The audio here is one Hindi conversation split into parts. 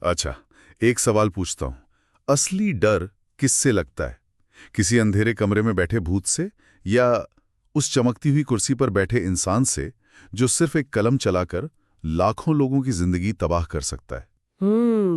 अच्छा, एक सवाल पूछता हूँ। असली डर किससे लगता है? किसी अंधेरे कमरे में बैठे भूत से, या उस चमकती हुई कुर्सी पर बैठे इंसान से जो सिर्फ एक कलम चलाकर लाखों लोगों की जिंदगी तबाह कर सकता है?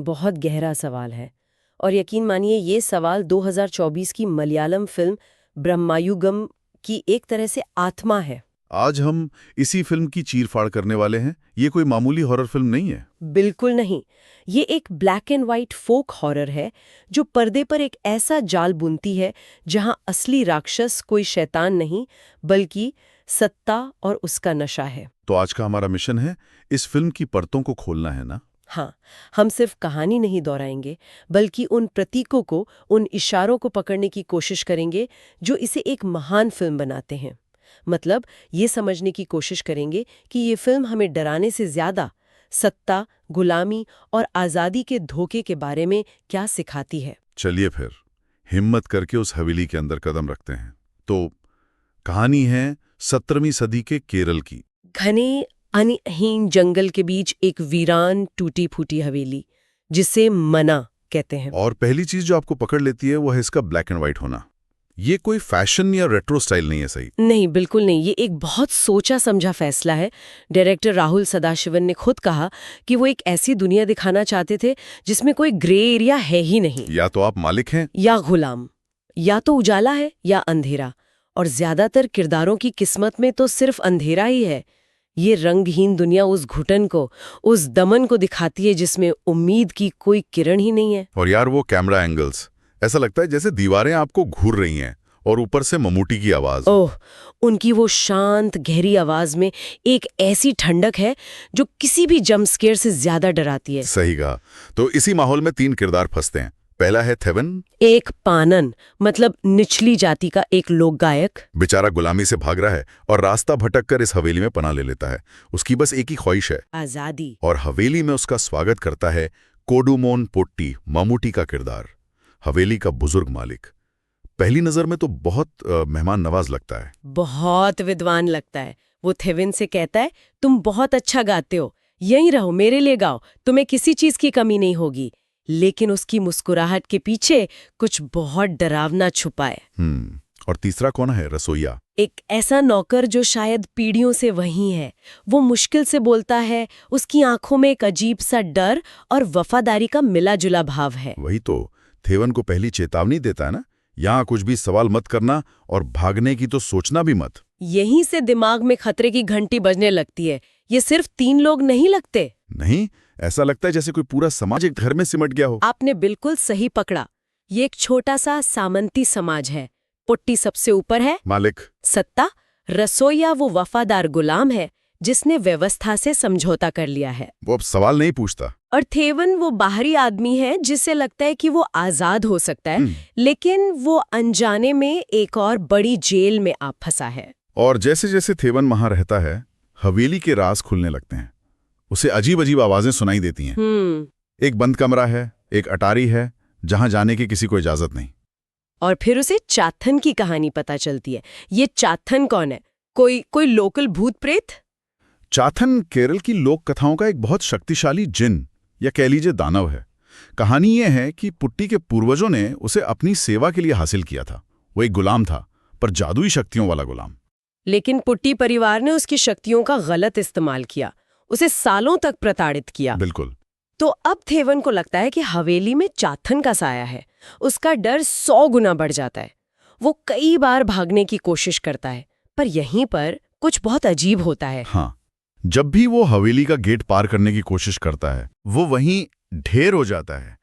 बहुत गहरा सवाल है। और यकीन मानिए ये सवाल 2024 की मलयालम फिल्म ब्रह्मायुगम की एक तरह से आत्मा है। आज हम इसी फिल्म की चीरफाड़ करने वाले हैं। ये कोई मामूली हॉरर फिल्म नहीं है। बिल्कुल नहीं। ये एक black and white folk horror है जो पर्दे पर एक ऐसा जाल बुनती है जहां असली राक्षस कोई शैतान नहीं बल्कि सत्ता और उसका नशा है। तो आज का हमारा मिशन है इस फिल्म की परतों को खोलना, है ना? हाँ, हम सिर्फ कहानी नहीं दोहराएंगे बल्कि उन प्रतीकों को, उन इशारों को पकड़ने की कोशिश करेंगे जो इसे एक महान फिल्म बनाते हैं। मतलब ये समझने की कोशिश करेंगे कि ये फिल्म हमें डराने से ज्यादा सत्ता, गुलामी और आज़ादी के धोखे के बारे में क्या सिखाती है। चलिए फिर हिम्मत करके उस हवेली के अंदर कदम रखते हैं। तो कहानी है 17वीं सदी के केरल की। घने अनहीन जंगल के बीच एक वीरान टूटी फूटी हवेली जिसे मना कहते हैं। और पहली चीज जो आपको पकड़ लेती है वो है इसका ब्लैक एंड व्हाइट होना। ये कोई फैशन या रेट्रो स्टाइल नहीं है, सही? नहीं, बिल्कुल नहीं। ये एक बहुत सोचा समझा फैसला है। डायरेक्टर राहुल सदाशिवन ने खुद कहा कि वो एक ऐसी दुनिया दिखाना चाहते थे जिसमें कोई ग्रे एरिया है ही नहीं। या तो आप मालिक हैं या गुलाम, या तो उजाला है या अंधेरा, और ज्यादातर किरदारों की किस्मत में तो सिर्फ अंधेरा ही है। ये रंगहीन दुनिया उस घुटन को, उस दमन को दिखाती है जिसमें उम्मीद की कोई किरण ही नहीं है। और यार वो कैमरा एंगल्स, ऐसा लगता है जैसे दीवारें आपको घूर रही हैं और ऊपर से ममूटी की आवाज। ओह, उनकी वो शांत गहरी आवाज में एक ऐसी ठंडक है जो किसी भी जंप स्केयर से ज्यादा डराती है। सही कहा। तो इसी माहौल में 3 किरदार फंसते हैं। पहला है थेवन, एक पानन, मतलब निचली जाति का एक लोक गायक। बेचारा गुलामी से भाग रहा है और रास्ता भटककर इस हवेली में पनाह ले लेता है। उसकी बस एक ही ख्वाहिश है, आजादी। और हवेली में उसका स्वागत करता है कोडुमोन पोट्टी, ममूटी का किरदार, हवेली का बुजुर्ग मालिक। पहली नजर में तो बहुत मेहमान नवाज लगता है, बहुत विद्वान लगता है। वो थेविन से कहता है, तुम बहुत अच्छा गाते हो, यहीं रहो, मेरे लिए गाओ, तुम्हें किसी चीज की कमी नहीं होगी। लेकिन उसकी मुस्कुराहट के पीछे कुछ बहुत डरावना छुपा है। और तीसरा कौन है? रसोइया, एक ऐसा नौकर जो शायद पीढ़ियों से वहीं है। वो मुश्किल से बोलता है, उसकी आंखों में एक अजीब सा डर और वफादारी का मिला जुला भाव है। वही तो थेवन को पहली चेतावनी देता है ना, यहाँ कुछ भी सवाल मत करना और भागने की तो सोचना भी मत। यहीं से दिमाग में खतरे की घंटी बजने लगती है। ये सिर्फ 3 लोग नहीं लगते। नहीं, ऐसा लगता है जैसे कोई पूरा समाज एक घर में सिमट गया हो। आपने बिल्कुल सही पकड़ा। ये एक छोटा सा सामंती समाज है। पुट्टी सबसे ऊपर है, मालिक। सत्ता। रसोइया वो वफादार गुलाम है जिसने व्यवस्था से समझौता कर लिया है। वो अब सवाल नहीं पूछता। और थेवन वो बाहरी आदमी है जिसे लगता है कि वो आजाद हो सकता है, लेकिन वो अनजाने में एक और बड़ी जेल में आप फंसा है। और जैसे जैसे थेवन वहां रहता है, हवेली के राज खुलने लगते हैं। उसे अजीब अजीब आवाजें सुनाई देती हैं। एक बंद कमरा है, एक अटारी है जहां जाने की किसी को इजाजत नहीं। और फिर उसे चाथन की कहानी पता चलती है। ये चाथन कौन है? कोई लोकल भूत प्रेत? चाथन केरल की लोक कथाओं का एक बहुत शक्तिशाली जिन या कह लीजिए दानव है। कहानी यह है कि पुट्टी के पूर्वजों ने उसे अपनी सेवा के लिए हासिल किया था। वो एक गुलाम था, पर जादुई शक्तियों वाला गुलाम। लेकिन पुट्टी परिवार ने उसकी शक्तियों का गलत इस्तेमाल किया, उसे सालों तक प्रताड़ित किया। बिल्कुल। तो अब थेवन को लगता है कि हवेली में चाथन का साया है। उसका डर 100 गुना बढ़ जाता है। वो कई बार भागने की कोशिश करता है, पर यहीं पर कुछ बहुत अजीब होता है। हाँ, जब भी वो हवेली का गेट पार करने की कोशिश करता है, वो वहीं ढेर हो जाता है।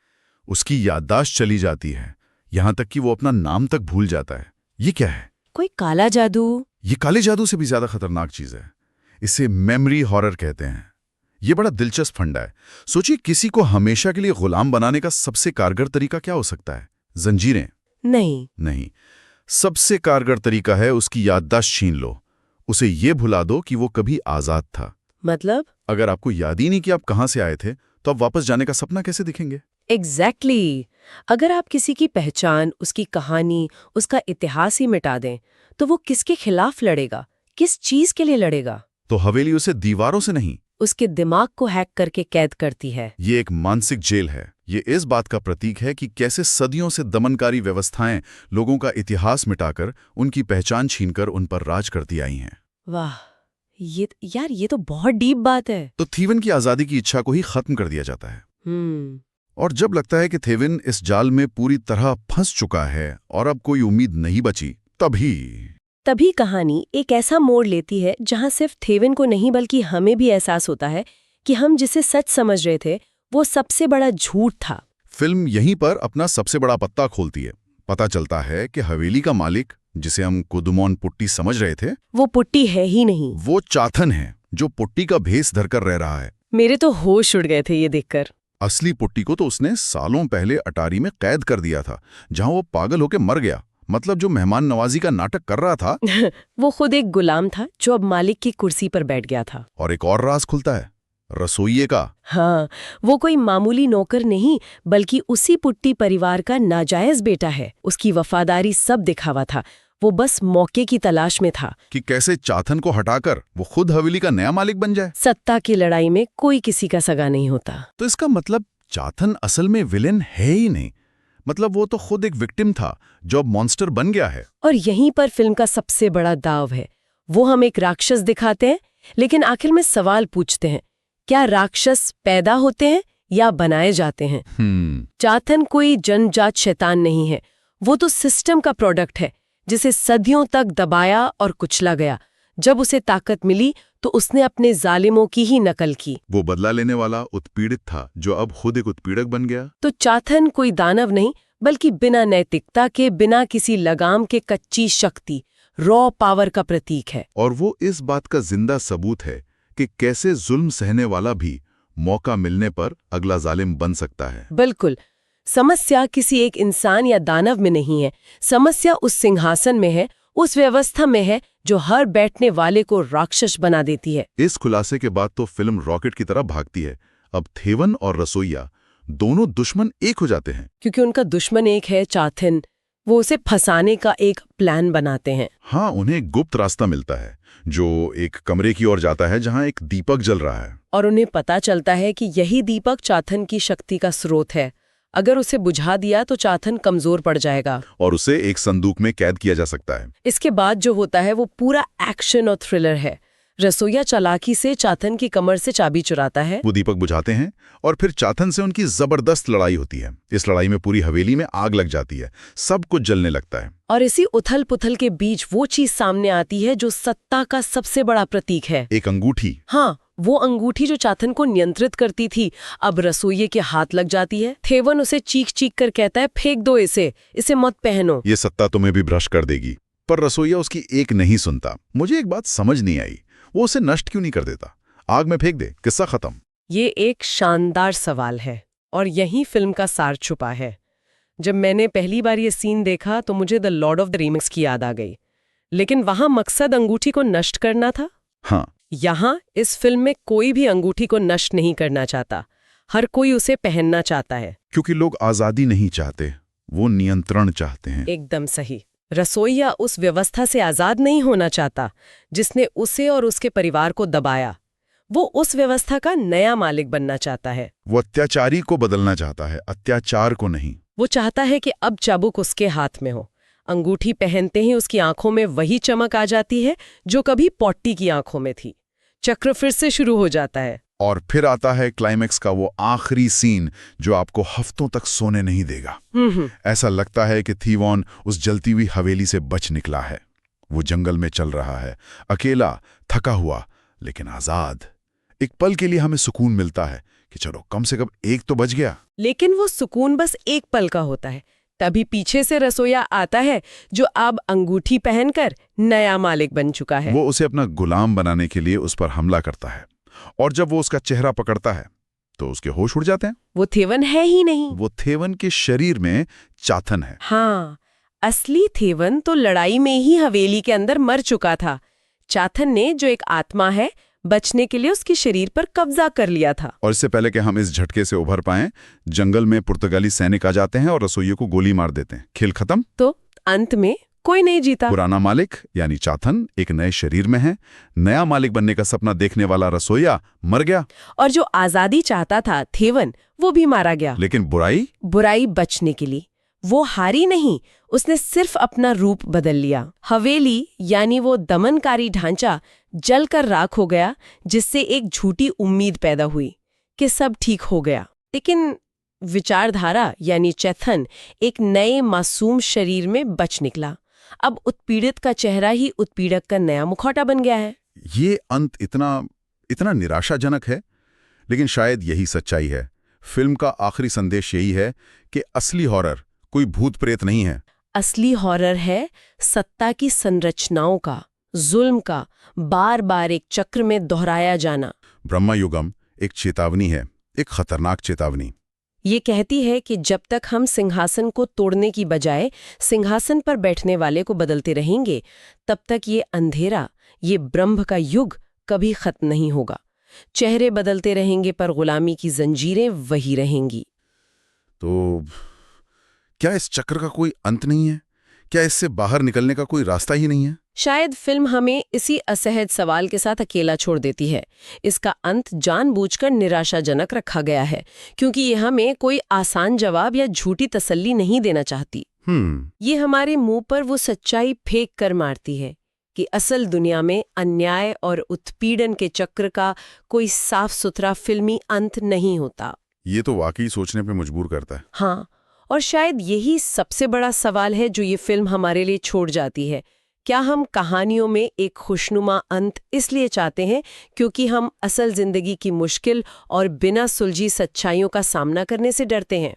उसकी याददाश्त चली जाती है, यहां तक कि वो अपना नाम तक भूल जाता है। ये क्या है? कोई काला जादू? ये काले जादू से भी ज्यादा खतरनाक चीज है। इसे मेमोरी हॉरर कहते हैं। ये बड़ा दिलचस्प फंडा है। सोचिए, किसी को हमेशा के लिए गुलाम बनाने का सबसे कारगर तरीका क्या हो सकता है? जंजीरें? नहीं। सबसे कारगर तरीका है उसकी याददाश्त छीन लो। उसे ये भुला दो कि वो कभी आजाद था। मतलब? अगर आपको याद ही नहीं कि आप कहां से आए थे, तो आप वापस जाने का सपना कैसे दिखेंगे? एग्जैक्टली। अगर आप किसी की पहचान, उसकी कहानी, उसका इतिहास ही मिटा दें, तो वो किसके खिलाफ लड़ेगा? किस चीज के लिए लड़ेगा? तो हवेली उसे दीवारों से नहीं, उसके दिमाग को हैक करके कैद करती है। ये एक मानसिक जेल है। ये इस बात का प्रतीक है कि कैसे सदियों से दमनकारी व्यवस्थाएं लोगों का इतिहास मिटाकर उनकी पहचान छीनकर उन पर राज करती आई हैं। वाह, ये तो बहुत डीप बात है। तो थीवन की आजादी की इच्छा को ही खत्म कर दिया जाता है। और जब लगता है कि थेविन इस जाल में पूरी तरह फंस चुका है और अब कोई उम्मीद नहीं बची, तभी कहानी एक ऐसा मोड़ लेती है जहां सिर्फ थेविन को नहीं बल्कि हमें भी एहसास होता है कि हम जिसे सच समझ रहे थे वो सबसे बड़ा झूठ था। फिल्म यहीं पर अपना सबसे बड़ा पत्ता खोलती है। पता चलता है कि हवेली का मालिक, जिसे हम कुदुमोन पुट्टी समझ रहे थे, वो पुट्टी है ही नहीं। वो चाथन है जो पुट्टी का भेस धरकर रह रहा है। मेरे तो होश उड़ गए थे ये देखकर। असली पुट्टी को तो उसने सालों पहले अटारी में कैद कर दिया था, जहां वो पागल होकर मर गया। मतलब जो मेहमान नवाजी का नाटक कर रहा था वो खुद एक गुलाम था जो अब मालिक की कुर्सी पर बैठ गया था। और एक और राज खुलता है, रसोइये का। हाँ, वो कोई मामूली नौकर नहीं बल्कि उसी पुट्टी परिवार का नाजायज बेटा है। उसकी वफादारी सब दिखावा था, वो बस मौके की तलाश में था कि कैसे चाथन को हटाकर वो खुद हवेली का नया मालिक बन जाए। सत्ता की लड़ाई में कोई किसी का सगा नहीं होता। तो इसका मतलब चाथन असल में विलेन है ही नहीं। मतलब वो तो खुद एक विक्टिम था जो अब मॉन्स्टर बन गया है। और यहीं पर फिल्म का सबसे बड़ा दाव है। वो हम एक राक्षस दिखाते हैं, लेकिन आखिर में सवाल पूछते हैं, क्या राक्षस पैदा होते हैं या बनाए जाते हैं? चाथन कोई जन्मजात शैतान नहीं है, वो तो सिस्टम का प्रोडक्ट है जिसे सदियों तक दबाया और कुचला गया। जब उसे ताकत मिली तो उसने अपने जालिमों की ही नकल की। वो बदला लेने वाला उत्पीड़ित था जो अब खुद एक उत्पीड़क बन गया। तो चाथन कोई दानव नहीं बल्कि बिना नैतिकता के, बिना किसी लगाम के कच्ची शक्ति, रॉ पावर का प्रतीक है। और वो इस बात का जिंदा सबूत है कि कैसे जुल्म सहने वाला भी मौका मिलने पर अगला जालिम बन सकता है। बिल्कुल। समस्या किसी एक इंसान या दानव में नहीं है, समस्या उस सिंहासन में है, उस व्यवस्था में है जो हर बैठने वाले को राक्षस बना देती है। इस खुलासे के बाद तो फिल्म रॉकेट की तरह भागती है। अब थेवन और रसोइया दोनों दुश्मन एक हो जाते हैं। क्योंकि उनका दुश्मन एक है चाथिन। वो उसे फंसाने का एक प्लान बनाते हैं। हाँ, उन्हें एक गुप्त रास्ता मिलता है जो एक कमरे की ओर जाता है जहां एक दीपक जल रहा है। और उन्हें पता चलता है कि यही दीपक चाथन की शक्ति का स्रोत है। अगर उसे बुझा दिया तो चाथन कमजोर पड़ जाएगा और उसे एक संदूक में कैद किया जा सकता है। इसके बाद जो होता है वो पूरा एक्शन और थ्रिलर है। रसोइया चालाकी से चाथन की कमर से चाबी चुराता है। वो दीपक बुझाते हैं और फिर चाथन से उनकी जबरदस्त लड़ाई होती है। इस लड़ाई में पूरी हवेली में आग लग जाती है, सब कुछ जलने लगता है। और इसी उथल पुथल के बीच वो चीज सामने आती है जो सत्ता का सबसे बड़ा प्रतीक है, एक अंगूठी। हाँ, वो अंगूठी जो चाथन को नियंत्रित करती थी अब रसोइये के हाथ लग जाती है। थेवन उसे चीख चीख कर कहता है, फेंक दो इसे मत पहनो, ये सत्ता तुम्हें भी भ्रष्ट कर देगी। पर रसोइया उसकी एक नहीं सुनता। मुझे एक बात समझ नहीं आई, वो उसे नष्ट क्यों नहीं कर देता? आग में फेंक दे, किस्सा खत्म। ये एक शानदार सवाल है और यही फिल्म का सार छुपा है। जब मैंने पहली बार ये सीन देखा तो मुझे the Lord of the rings की याद आ गई, लेकिन वहां मकसद अंगूठी को नष्ट करना था। हाँ, यहाँ इस फिल्म में कोई भी अंगूठी को नष्ट नहीं करना चाहता, हर कोई उसे पहनना चाहता है। क्योंकि लोग आजादी नहीं चाहते, वो नियंत्रण चाहते हैं। एकदम सही। रसोइया उस व्यवस्था से आजाद नहीं होना चाहता जिसने उसे और उसके परिवार को दबाया। वो उस व्यवस्था का नया मालिक बनना चाहता है। वो अत्याचारी को बदलना चाहता है, अत्याचार को नहीं। वो चाहता है कि अब चाबुक उसके हाथ में हो। अंगूठी पहनते ही उसकी आंखों में वही चमक आ जाती है जो कभी पॉट्टी की आंखों में थी। चक्र फिर से शुरू हो जाता है। और फिर आता है क्लाइमेक्स का वो आखिरी सीन जो आपको हफ्तों तक सोने नहीं देगा। ऐसा लगता है कि थीवॉन उस जलती हुई हवेली से बच निकला है। वो जंगल में चल रहा है, अकेला, थका हुआ, लेकिन आजाद। एक पल के लिए हमें सुकून मिलता है कि चलो कम से कम एक तो बच गया। लेकिन वो सुकून बस एक पल का होता है। तभी पीछे से रसोइया आता है जो अब अंगूठी पहनकर नया मालिक बन चुका है। वो उसे अपना गुलाम बनाने के लिए उस पर हमला करता है और जब वो उसका चेहरा पकड़ता है तो उसके होश उड़ जाते हैं। वो थेवन है ही नहीं, वो थेवन के शरीर में चाथन है। हाँ, असली थेवन तो लड़ाई में ही हवेली के अंदर मर चुका था। चाथन ने, जो एक आत्मा है, बचने के लिए उसके शरीर पर कब्जा कर लिया था। और इससे पहले कि हम इस झटके से उभर पाएं, जंगल में पुर्तगाली सैनिक आ जाते हैं और रसोइये को गोली मार देते हैं। खेल खत्म। तो अंत में कोई नहीं जीता। पुराना मालिक यानी चाथन एक नए शरीर में है, नया मालिक बनने का सपना देखने वाला रसोइया मर गया। और जो आजादी चाहता था थेवन, वो भी मारा गया। लेकिन बुराई बचने के लिए वो हारी नहीं, उसने सिर्फ अपना रूप बदल लिया। हवेली यानी वो दमनकारी ढांचा जलकर राख हो गया, जिससे एक झूठी उम्मीद पैदा हुई कि सब ठीक हो गया। लेकिन विचारधारा यानी चैथन एक नए मासूम शरीर में बच निकला। अब उत्पीड़ित का चेहरा ही उत्पीड़क का नया मुखौटा बन गया है। ये अंत इतना निराशाजनक है, लेकिन शायद यही सच्चाई है। फिल्म का आखिरी संदेश यही है कि असली हॉरर कोई भूत प्रेत नहीं है। असली हॉरर है सत्ता की संरचनाओं का, जुल्म का बार बार एक चक्र में दोहराया जाना। ब्रह्मा युगम एक चेतावनी है, एक खतरनाक चेतावनी। ये कहती है कि जब तक हम सिंहासन को तोड़ने की बजाय सिंहासन पर बैठने वाले को बदलते रहेंगे, तब तक ये अंधेरा, ये ब्रह्म का युग कभी खत्म नहीं होगा। चेहरे बदलते रहेंगे पर गुलामी की जंजीरें वही रहेंगी। तो क्या इस चक्र का कोई अंत नहीं है? क्या इससे बाहर निकलने का कोई रास्ता ही नहीं है? शायद फिल्म हमें इसी असहज सवाल के साथ अकेला छोड़ देती है। इसका अंत जानबूझकर निराशाजनक रखा गया है, क्योंकि ये हमें कोई आसान जवाब या झूठी तसल्ली नहीं देना चाहती। ये हमारे मुंह पर वो सच्चाई फेंक कर मारती है कि असल दुनिया में अन्याय और उत्पीड़न के चक्र का कोई साफ सुथरा फिल्मी अंत नहीं होता। ये तो वाकई सोचने पे मजबूर करता है। हाँ, और शायद यही सबसे बड़ा सवाल है जो ये फिल्म हमारे लिए छोड़ जाती है। क्या हम कहानियों में एक खुशनुमा अंत इसलिए चाहते हैं क्योंकि हम असल जिंदगी की मुश्किल और बिना सुलझी सच्चाइयों का सामना करने से डरते हैं?